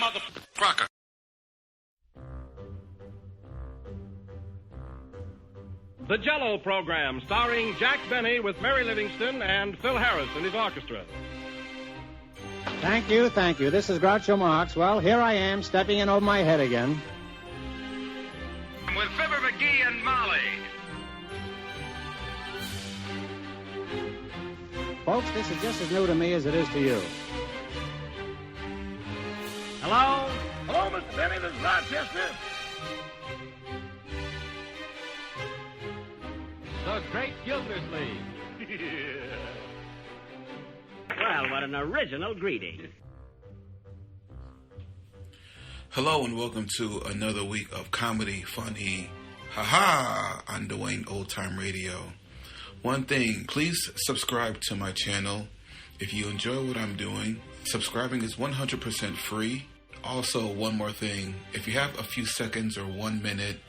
motherfucker. The Jell-O Program, starring Jack Benny with Mary Livingston and Phil Harris and his orchestra. Thank you. This is Groucho Marx. Well, here I am, stepping in over my head again. With Fibber McGee and Molly. Folks, this is just as new to me as it is to you. Hello? Hello, Mr. Benny. This is Rochester. The Great Gildersleeve. Well, what an original greeting. Hello and welcome to another week of comedy, funny, haha, on Dwayne Old Time Radio. One thing, please subscribe to my channel. If you enjoy what I'm doing, subscribing is 100% free. Also, one more thing, if you have a few seconds or 1 minute,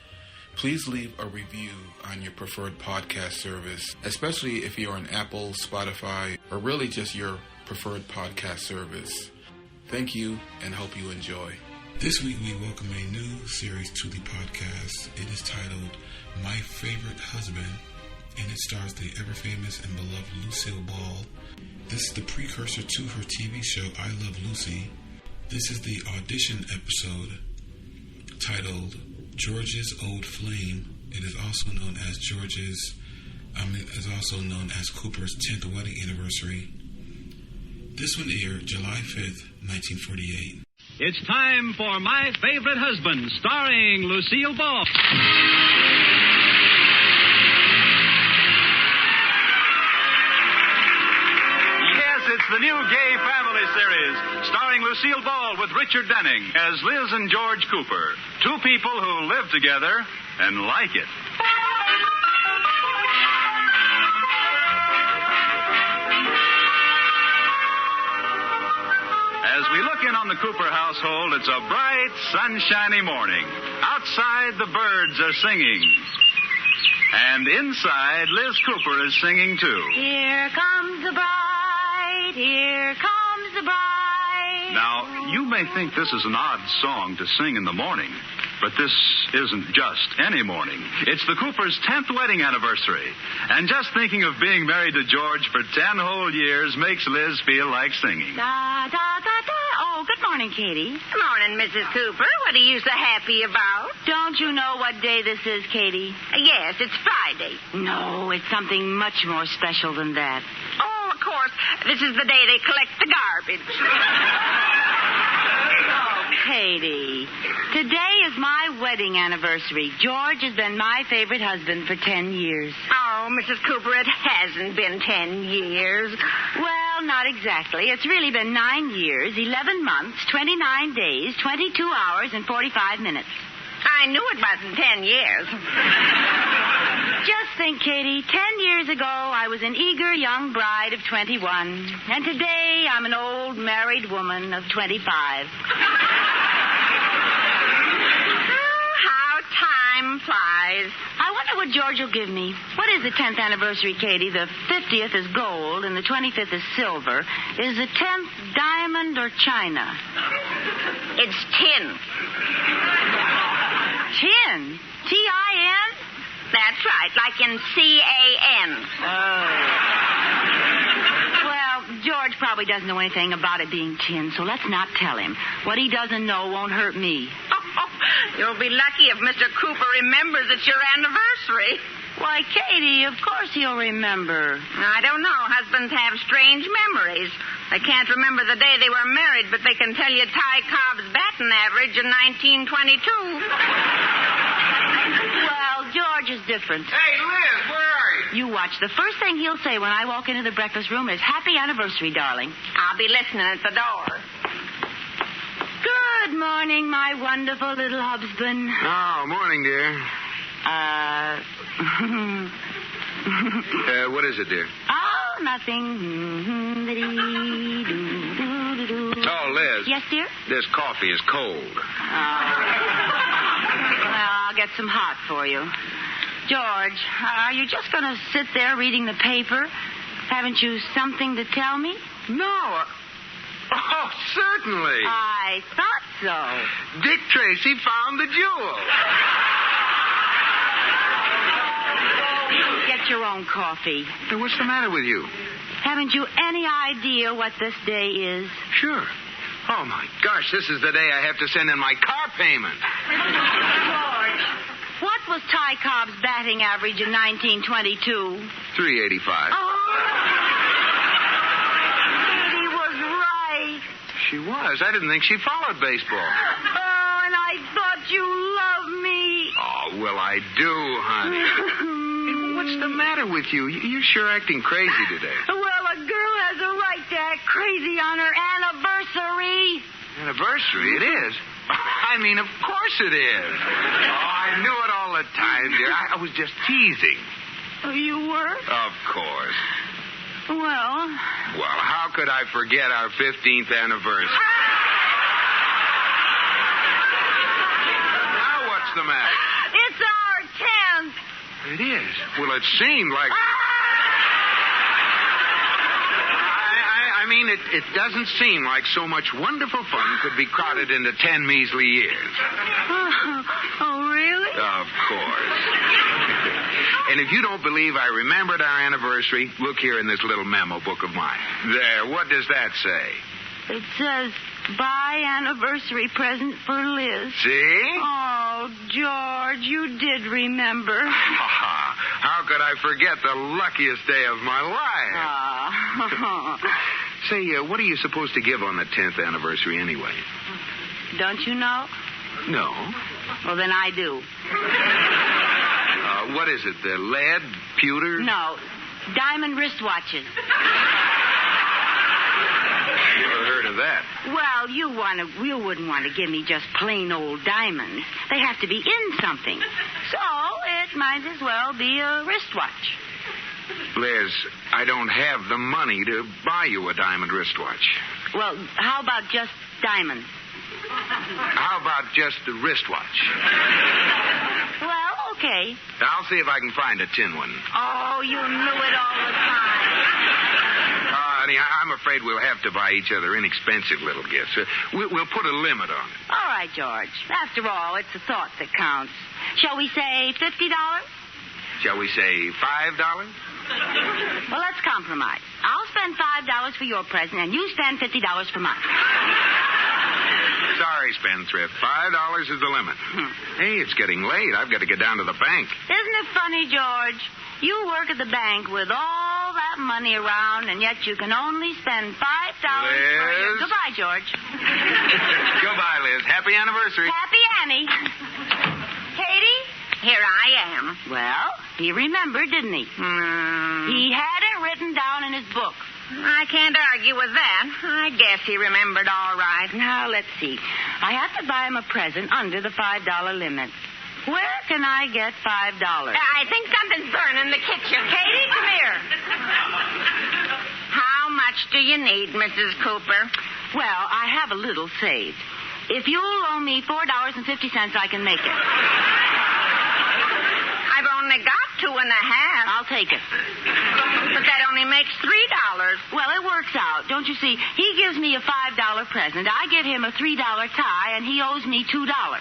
please leave a review on your preferred podcast service, especially if you're on Apple, Spotify, or really just your preferred podcast service. Thank you and hope you enjoy. This week we welcome a new series to the podcast. It is titled My Favorite Husband, and it stars the ever-famous and beloved Lucille Ball. This is the precursor to her TV show I Love Lucy. This is the Audition episode titled George's Old Flame. It is also known as Cooper's 10th wedding anniversary. This one aired July 5th, 1948. It's time for My Favorite Husband, starring Lucille Ball. Yes, it's the new Gay Family series, starring Lucille Ball with Richard Denning as Liz and George Cooper. Two people who live together and like it. As we look in on the Cooper household, it's a bright, sunshiny morning. Outside, the birds are singing. And inside, Liz Cooper is singing, too. Here comes the bride, here comes the bride. Now, you may think this is an odd song to sing in the morning, but this isn't just any morning. It's the Coopers' 10th wedding anniversary. And just thinking of being married to George for 10 whole years makes Liz feel like singing. Da, da, da, da. Oh, good morning, Katie. Good morning, Mrs. Cooper. What are you so happy about? Don't you know what day this is, Katie? Yes, it's Friday. No, it's something much more special than that. Oh, of course. This is the day they collect the garbage. Katie, today is my wedding anniversary. George has been my favorite husband for 10 years. Oh, Mrs. Cooper, it hasn't been 10 years. Well, not exactly. It's really been 9 years, 11 months, 29 days, 22 hours, and 45 minutes. I knew it wasn't 10 years. Just think, Katie, 10 years ago, I was an eager young bride of 21. And today, I'm an old married woman of 25. How time flies. I wonder what George will give me. What is the 10th anniversary, Katie? The 50th is gold and the 25th is silver. Is the 10th diamond or china? It's tin. Tin? T-I-N? That's right, like in C-A-N. Oh. Well, George probably doesn't know anything about it being tin, so let's not tell him. What he doesn't know won't hurt me. You'll be lucky if Mr. Cooper remembers it's your anniversary. Why, Katie, of course he'll remember. I don't know. Husbands have strange memories. They can't remember the day they were married, but they can tell you Ty Cobb's batting average in 1922. Well, George is different. Hey, Liz, where are you? You watch. The first thing he'll say when I walk into the breakfast room is, "Happy anniversary, darling." I'll be listening at the door. Good morning, my wonderful little husband. Oh, morning, dear. What is it, dear? Oh, nothing. Oh, Liz. Yes, dear? This coffee is cold. Well, I'll get some hot for you. George, are you just going to sit there reading the paper? Haven't you something to tell me? No. Oh, certainly. I thought so? Dick Tracy found the jewel. Get your own coffee. Hey, what's the matter with you? Haven't you any idea what this day is? Sure. Oh, my gosh, this is the day I have to send in my car payment. George, what was Ty Cobb's batting average in 1922? 385. Oh, he was right. She was. I didn't think she followed baseball. Oh, and I thought you loved me. Oh, well, I do, honey. Hey, what's the matter with you? You're sure acting crazy today. Well, a girl has a right to act crazy on her anniversary. Anniversary? It is? I mean, of course it is. Oh, I knew it all the time, dear. I was just teasing. Oh, you were? Of course. Well, how could I forget our 15th anniversary? Now what's the matter? it's our 10th. It is. Well, it seemed like... I mean, it doesn't seem like so much wonderful fun could be crowded into 10 measly years. Oh, really? Of course. And if you don't believe I remembered our anniversary, look here in this little memo book of mine. There, what does that say? It says, buy anniversary present for Liz. See? Oh, George, you did remember. How could I forget the luckiest day of my life? Say, what are you supposed to give on the 10th anniversary anyway? Don't you know? No. Well, then I do. What is it, the lead, pewter? No, diamond wristwatches. Never heard of that. Well, you wouldn't want to give me just plain old diamonds. They have to be in something. So it might as well be a wristwatch. Liz, I don't have the money to buy you a diamond wristwatch. Well, how about just diamonds? How about just the wristwatch? Well, okay. I'll see if I can find a tin one. Oh, you knew it all the time. Honey, I'm afraid we'll have to buy each other inexpensive little gifts. We'll put a limit on it. All right, George. After all, it's the thought that counts. Shall we say $50? Shall we say $5? Well, let's compromise. I'll spend $5 for your present, and you spend $50 for mine. Sorry, Spendthrift. $5 is the limit. Hey, it's getting late. I've got to get down to the bank. Isn't it funny, George? You work at the bank with all that money around, and yet you can only spend $5 for your... Goodbye, George. Goodbye, Liz. Happy anniversary. Happy Annie. Katie? Here I am. Well, he remembered, didn't he? He had it written down in his book. I can't argue with that. I guess he remembered all right. Now, let's see. I have to buy him a present under the $5 limit. Where can I get $5? I think something's burning in the kitchen. Katie, come here. How much do you need, Mrs. Cooper? Well, I have a little saved. If you'll loan me $4.50, I can make it. I've only got $2.50. I'll take it. But that only makes $3. Well, it works out. Don't you see? He gives me a $5 present. I give him a $3 tie, and he owes me $2. Oh?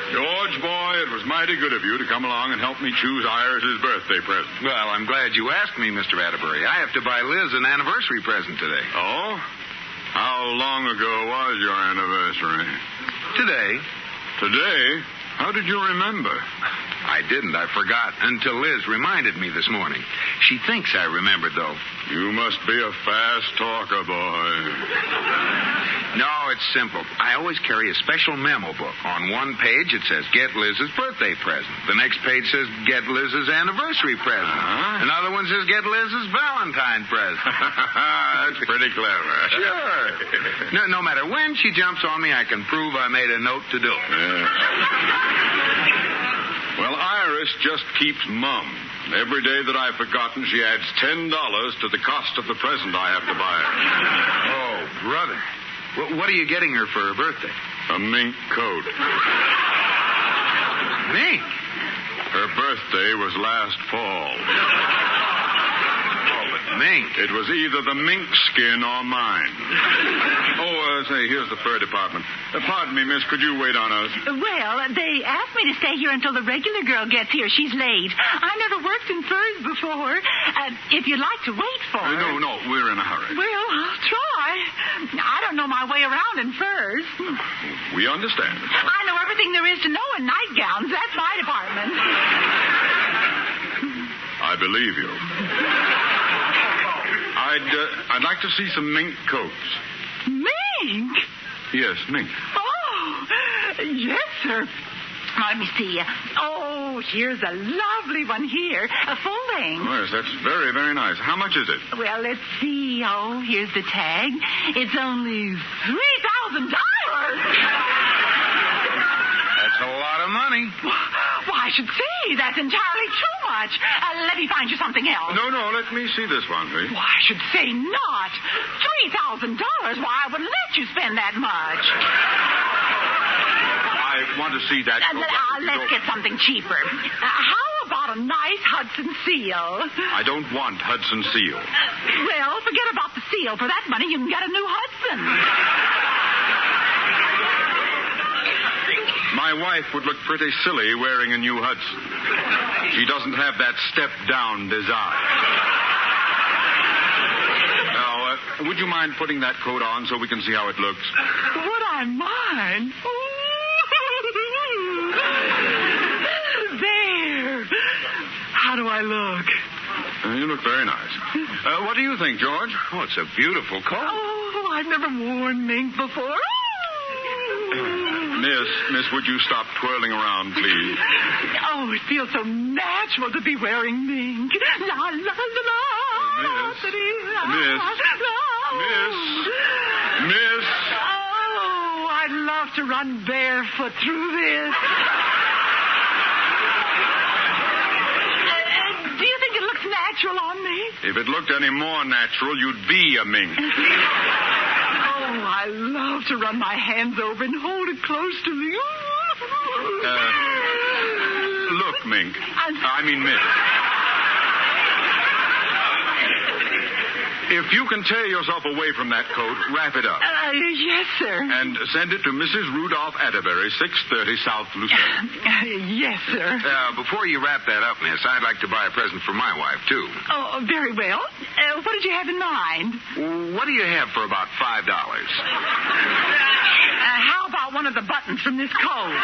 George, boy, it was mighty good of you to come along and help me choose Iris's birthday present. Well, I'm glad you asked me, Mr. Atterbury. I have to buy Liz an anniversary present today. Oh? How long ago was your anniversary? Today. Today? How did you remember? I didn't. I forgot until Liz reminded me this morning. She thinks I remembered, though. You must be a fast talker, boy. No, it's simple. I always carry a special memo book. On one page, it says, get Liz's birthday present. The next page says, get Liz's anniversary present. Another one says, get Liz's Valentine present. That's pretty clever. Sure. No matter when she jumps on me, I can prove I made a note to do it. Well, Iris just keeps mum. Every day that I've forgotten, she adds $10 to the cost of the present I have to buy her. Oh, brother. What are you getting her for her birthday? A mink coat. Mink? Her birthday was last fall. Oh, but mink. It was either the mink skin or mine. Say, here's the fur department. Pardon me, miss, could you wait on us? Well, they asked me to stay here until the regular girl gets here. She's late. I never worked in furs before. If you'd like to wait for her. No, we're in a hurry. Well, I'll try. I don't know my way around in furs. We understand. I know everything there is to know in nightgowns. That's my department. I believe you. I'd like to see some mink coats. Mink? Yes, mink. Oh, yes, sir. Let me see. Oh, here's a lovely one here. A full length. Oh, yes, that's very, very nice. How much is it? Well, let's see. Oh, here's the tag. It's only $3,000. That's a lot of money. Why, I should say that's entirely too much. Let me find you something else. No, let me see this one, please. Why, I should say not. $3,000. Why, I wouldn't let you spend that much. I want to see that. Let's get something cheaper. How about a nice Hudson seal? I don't want Hudson seal. Well, forget about the seal. For that money, you can get a new Hudson. My wife would look pretty silly wearing a new Hudson. She doesn't have that step-down design. Now, would you mind putting that coat on so we can see how it looks? Would I mind? There. How do I look? You look very nice. What do you think, George? Oh, it's a beautiful coat. Oh, I've never worn mink before. Miss, would you stop twirling around, please? Oh, it feels so natural to be wearing mink. La, la, la, la. Miss. Oh, I'd love to run barefoot through this. Do you think it looks natural on me? If it looked any more natural, you'd be a mink. Oh, I love to run my hands over and hold it close to me. Look, mink. I mean, miss. If you can tear yourself away from that coat, wrap it up. Yes, sir. And send it to Mrs. Rudolph Atterbury, 630 South Lucille. Yes, sir. Before you wrap that up, miss, I'd like to buy a present for my wife, too. Oh, very well. What did you have in mind? What do you have for about $5? How about one of the buttons from this coat?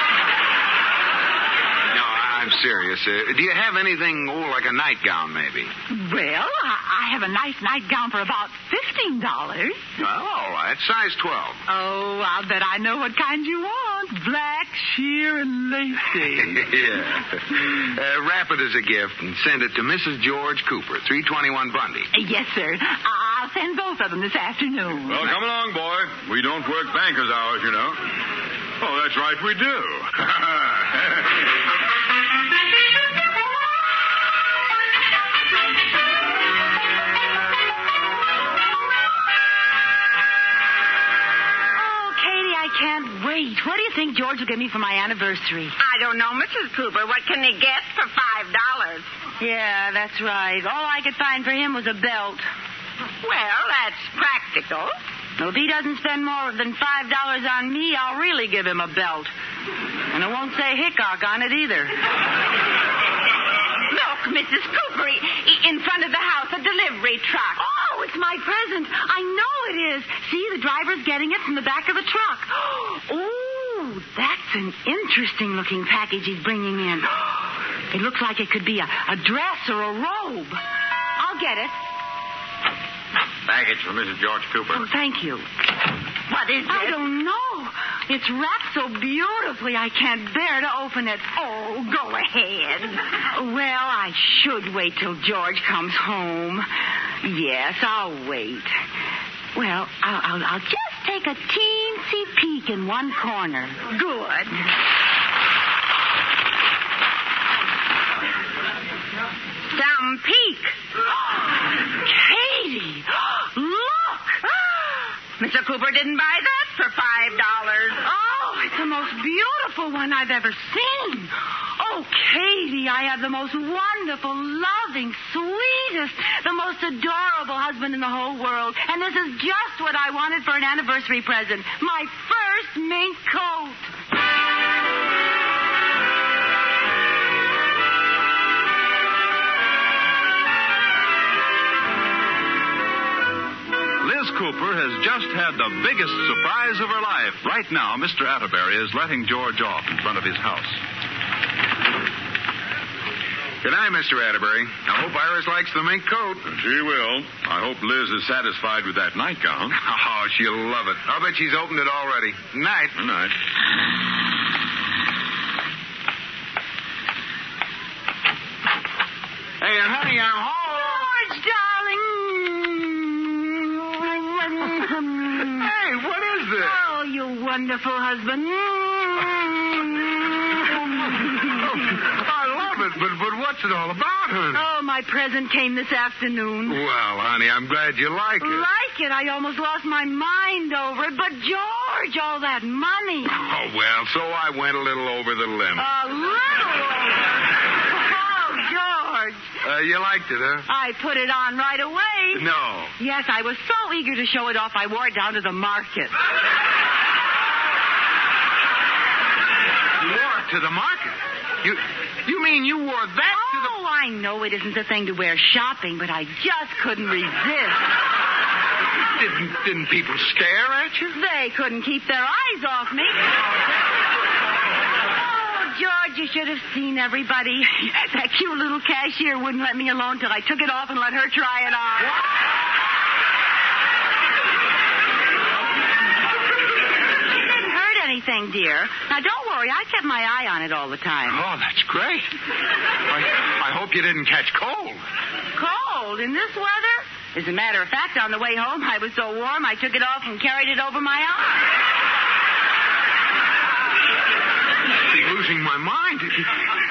No, I'm serious. Do you have anything, like a nightgown, maybe? Well, I have a nice nightgown for about $15. Oh, that's size 12. Oh, I'll bet I know what kind you want. Black, sheer, and lacy. Yeah. Wrap it as a gift and send it to Mrs. George Cooper, 321 Bundy. Yes, sir. I'll send both of them this afternoon. Well, come along, boy. We don't work banker's hours, you know. Oh, that's right, we do. Can't wait. What do you think George will give me for my anniversary? I don't know, Mrs. Cooper. What can he get for $5? Yeah, that's right. All I could find for him was a belt. Well, that's practical. Well, if he doesn't spend more than $5 on me, I'll really give him a belt. And it won't say Hickok on it either. Look, Mrs. Cooper, in front of the house, a delivery truck. Oh, it's my present. I know it is. See, the driver's getting it from the back of the truck. Oh, that's an interesting-looking package he's bringing in. It looks like it could be a dress or a robe. I'll get it. Package for Mrs. George Cooper. Oh, thank you. What is it? I don't know. It's wrapped so beautifully I can't bear to open it. Oh, go ahead. Well, I should wait till George comes home. Yes, I'll wait. Well, I'll just take a teensy peek in one corner. Good. Some peek. Katie, look. Mr. Cooper didn't buy that for $5. Oh, beautiful one I've ever seen. Oh, Katie, I have the most wonderful, loving, sweetest, the most adorable husband in the whole world. And this is just what I wanted for an anniversary present. My first mink coat. Liz Cooper has just had the biggest surprise of her life. Right now, Mr. Atterbury is letting George off in front of his house. Good night, Mr. Atterbury. I hope Iris likes the mink coat. She will. I hope Liz is satisfied with that nightgown. Oh, she'll love it. I'll bet she's opened it already. Night. Good night. Hey, honey, I'm home. George, darling. Hey, what is this? Oh, you wonderful husband. I love it, but what's it all about, honey? Oh, my present came this afternoon. Well, honey, I'm glad you like it. Like it? I almost lost my mind over it. But, George, all that money. Oh, well, so I went a little over the limit. A little over. Oh, George. You liked it, huh? I put it on right away. No. Yes, I was so eager to show it off, I wore it down to the market. You wore it to the market? You mean you wore that to the... Oh, I know it isn't the thing to wear shopping, but I just couldn't resist. Didn't people stare at you? They couldn't keep their eyes off me. George, you should have seen everybody. That cute little cashier wouldn't let me alone till I took it off and let her try it on. It didn't hurt anything, dear. Now, don't worry. I kept my eye on it all the time. Oh, that's great. I hope you didn't catch cold. Cold? In this weather? As a matter of fact, on the way home, I was so warm, I took it off and carried it over my arm. I'm losing my mind.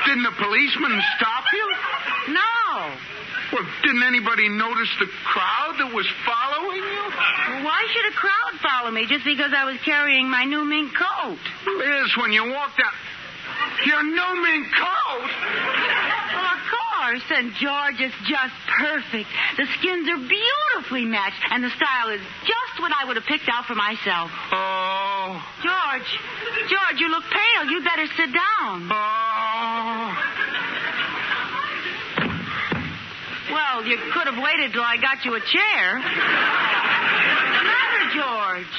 Didn't a policeman stop you? No. Well, didn't anybody notice the crowd that was following you? Why should a crowd follow me just because I was carrying my new mink coat? Liz, when you walked out... Your new mink coat? Well, of course. And George is just perfect. The skins are beautifully matched, and the style is just what I would have picked out for myself. Oh. George, you look pale. You'd better sit down. Oh. Well, you could have waited till I got you a chair. What's the matter, George?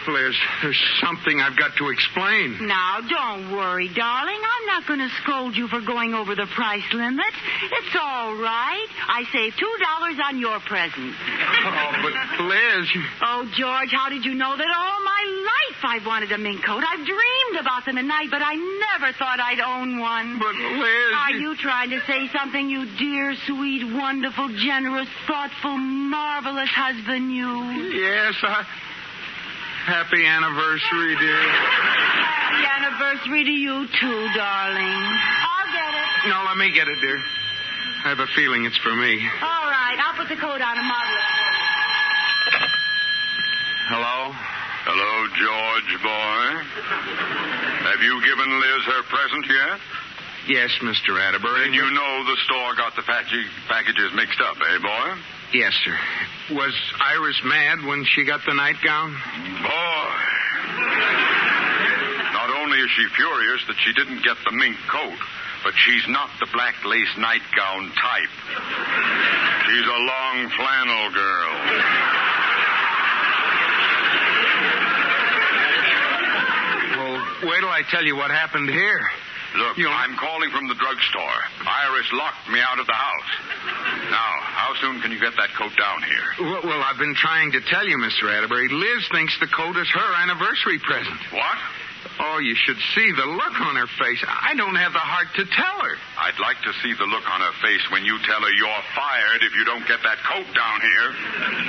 Liz, there's something I've got to explain. Now, don't worry, darling. I'm not going to scold you for going over the price limit. It's all right. I saved $2 on your present. Oh, but Liz... Oh, George, how did you know that all my life I've wanted a mink coat? I've dreamed about them at night, but I never thought I'd own one. But, Liz... Are you trying to say something, you dear, sweet, wonderful, generous, thoughtful, marvelous husband, you? Yes, Happy anniversary, dear. Happy anniversary to you, too, darling. I'll get it. No, let me get it, dear. I have a feeling it's for me. All right, I'll put the coat on and model it. Hello? Hello, George, boy. Have you given Liz her present yet? Yes, Mr. Atterbury. Then you know the store got the packages mixed up, eh, boy? Yes, sir. Was Iris mad when she got the nightgown? Boy. Not only is she furious that she didn't get the mink coat, but she's not the black lace nightgown type. She's a long flannel girl. Well, wait till I tell you what happened here. Look, I'm calling from the drugstore. Iris locked me out of the house. Now, how soon can you get that coat down here? Well, I've been trying to tell you, Mr. Atterbury. Liz thinks the coat is her anniversary present. What? Oh, you should see the look on her face. I don't have the heart to tell her. I'd like to see the look on her face when you tell her you're fired if you don't get that coat down here.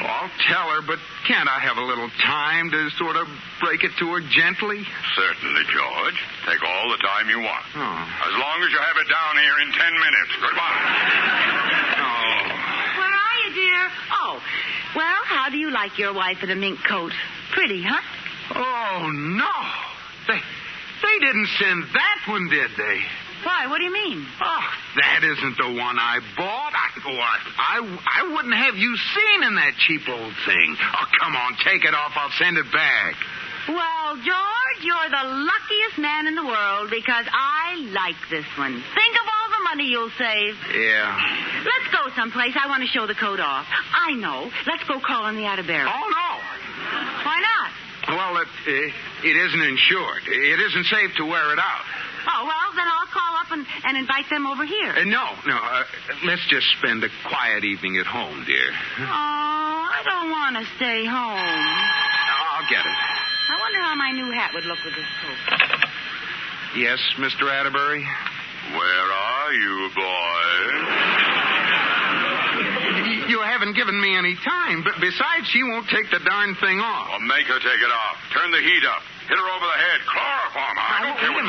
Oh, I'll tell her, but can't I have a little time to sort of break it to her gently? Certainly, George. Take all the time you want. Oh. As long as you have it down here in 10 minutes. Goodbye. Oh. Where are you, dear? Oh, well, how do you like your wife in a mink coat? Pretty, huh? Oh, no. They didn't send that one, did they? Why? What do you mean? Oh, that isn't the one I bought. I wouldn't have you seen in that cheap old thing. Oh, come on, take it off. I'll send it back. Well, George, you're the luckiest man in the world because I like this one. Think of all the money you'll save. Yeah. Let's go someplace. I want to show the coat off. I know. Let's go call on the Atterbury. Oh, no. Why not? Well, it isn't insured. It isn't safe to wear it out. Oh, well, then I'll call up and invite them over here. No. Let's just spend a quiet evening at home, dear. Oh, I don't want to stay home. I'll get it. I wonder how my new hat would look with this coat. Yes, Mr. Atterbury? Where are you, boy? You haven't given me any time, but besides, she won't take the darn thing off. Well, make her take it off. Turn the heat up. Hit her over the head. Chloroform her. I don't care what...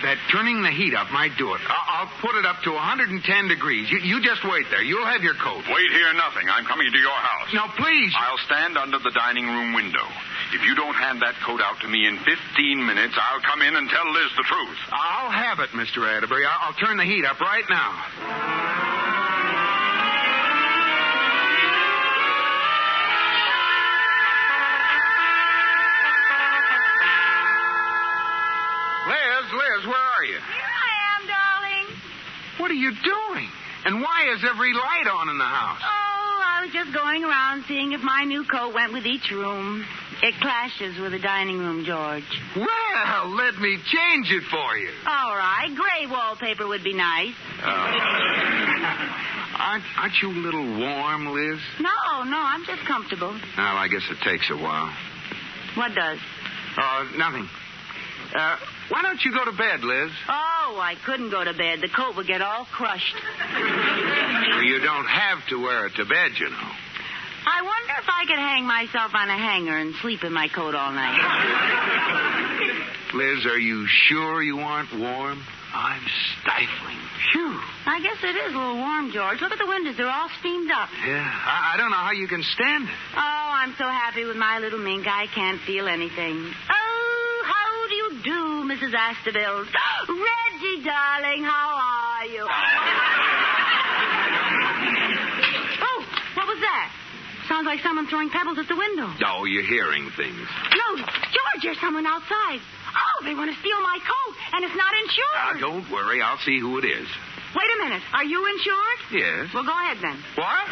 That turning the heat up might do it. I'll put it up to 110 degrees. You just wait there. You'll have your coat. Wait here, nothing. I'm coming to your house. Now, please. I'll stand under the dining room window. If you don't hand that coat out to me in 15 minutes, I'll come in and tell Liz the truth. I'll have it, Mr. Atterbury. I'll turn the heat up right now. Liz, where are you? Here I am, darling. What are you doing? And why is every light on in the house? Oh, I was just going around seeing if my new coat went with each room. It clashes with the dining room, George. Well, let me change it for you. All right. Gray wallpaper would be nice. Aren't you a little warm, Liz? No, I'm just comfortable. Well, I guess it takes a while. What does? Nothing. Why don't you go to bed, Liz? Oh, I couldn't go to bed. The coat would get all crushed. You don't have to wear it to bed, you know. I wonder if I could hang myself on a hanger and sleep in my coat all night. Liz, are you sure you aren't warm? I'm stifling. Phew. I guess it is a little warm, George. Look at the windows. They're all steamed up. Yeah, I don't know how you can stand it. Oh, I'm so happy with my little mink, I can't feel anything. Oh, how do you do, Mrs. Astorbilt? Reggie, darling, how are you? Oh, what was that? Sounds like someone throwing pebbles at the window. Oh, you're hearing things. No, George, there's someone outside. Oh, they want to steal my coat, and it's not insured. Don't worry. I'll see who it is. Wait a minute. Are you insured? Yes. Well, go ahead, then. What?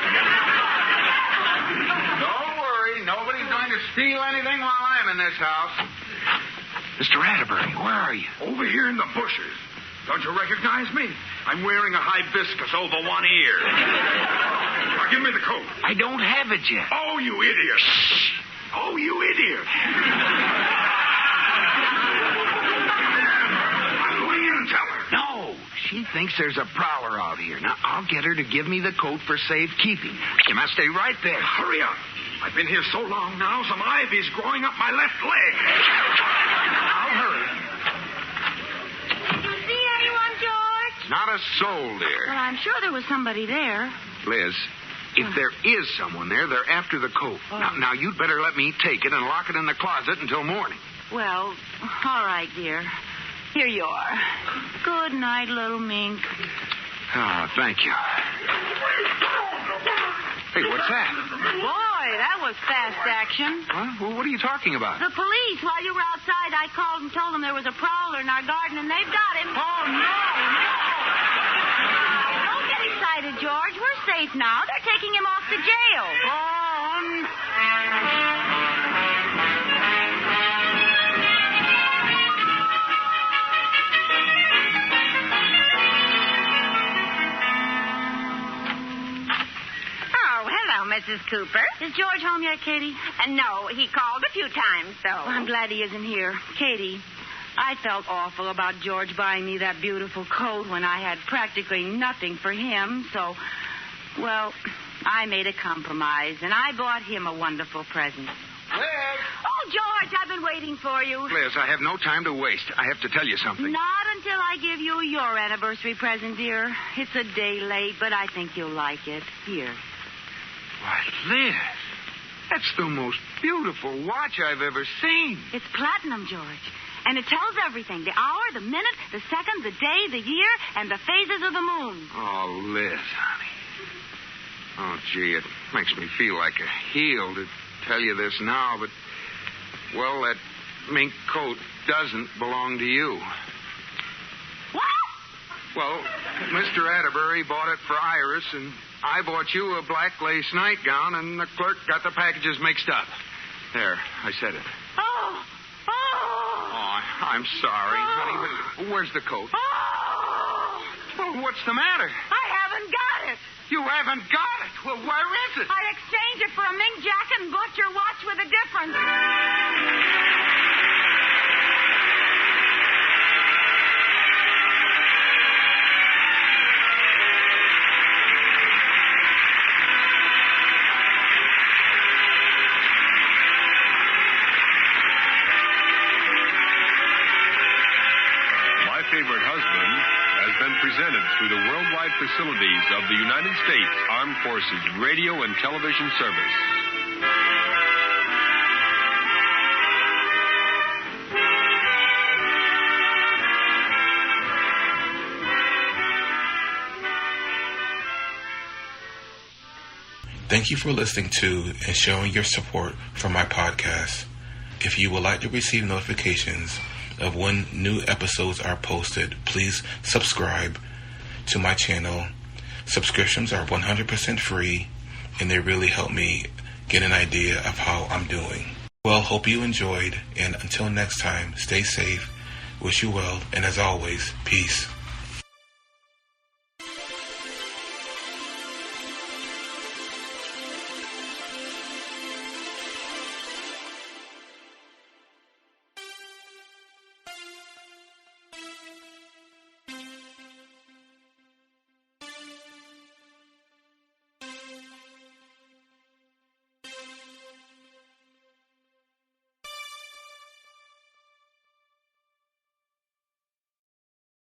Don't worry. Nobody's going to steal anything while I'm in this house. Mr. Atterbury, where are you? Over here in the bushes. Don't you recognize me? I'm wearing a hibiscus over one ear. Now, give me the coat. I don't have it yet. Oh, you idiot. Oh, you idiot. I'll go in and tell her. No, she thinks there's a prowler out here. Now, I'll get her to give me the coat for safekeeping. You must stay right there. Hurry up. I've been here so long now, some ivy's growing up my left leg. I'll hurry. Did you see anyone, George? Not a soul, dear. Well, I'm sure there was somebody there. Liz, if there is someone there, they're after the coat. Oh. Now, you'd better let me take it and lock it in the closet until morning. Well, all right, dear. Here you are. Good night, little mink. Oh, thank you. Hey, what's that? Boy, that was fast action. Huh? Well, what are you talking about? The police, while you were outside, I called and told them there was a prowler in our garden, and they've got him. Oh, no. Don't get excited, George. We're safe now. They're taking him off to jail. Mrs. Cooper. Is George home yet, Katie? No, he called a few times, so... Well, I'm glad he isn't here. Katie, I felt awful about George buying me that beautiful coat when I had practically nothing for him, so... Well, I made a compromise, and I bought him a wonderful present. Liz! Oh, George, I've been waiting for you. Liz, I have no time to waste. I have to tell you something. Not until I give you your anniversary present, dear. It's a day late, but I think you'll like it. Here. Why, Liz, that's the most beautiful watch I've ever seen. It's platinum, George. And it tells everything. The hour, the minute, the second, the day, the year, and the phases of the moon. Oh, Liz, honey. Oh, gee, it makes me feel like a heel to tell you this now, but, well, that mink coat doesn't belong to you. What? Well, Mr. Atterbury bought it for Iris, and I bought you a black lace nightgown, and the clerk got the packages mixed up. There, I said it. Oh, I'm sorry, honey, but where's the coat? Well, what's the matter? I haven't got it. You haven't got it? Well, where is it? I exchanged it for a mink jacket and bought your watch with a difference. My Favorite Husband has been presented through the worldwide facilities of the United States Armed Forces Radio and Television Service. Thank you for listening to and showing your support for my podcast. If you would like to receive notifications of when new episodes are posted, please subscribe to my channel. Subscriptions are 100% free, and they really help me get an idea of how I'm doing. Well, hope you enjoyed, and until next time, stay safe, wish you well, and as always, peace.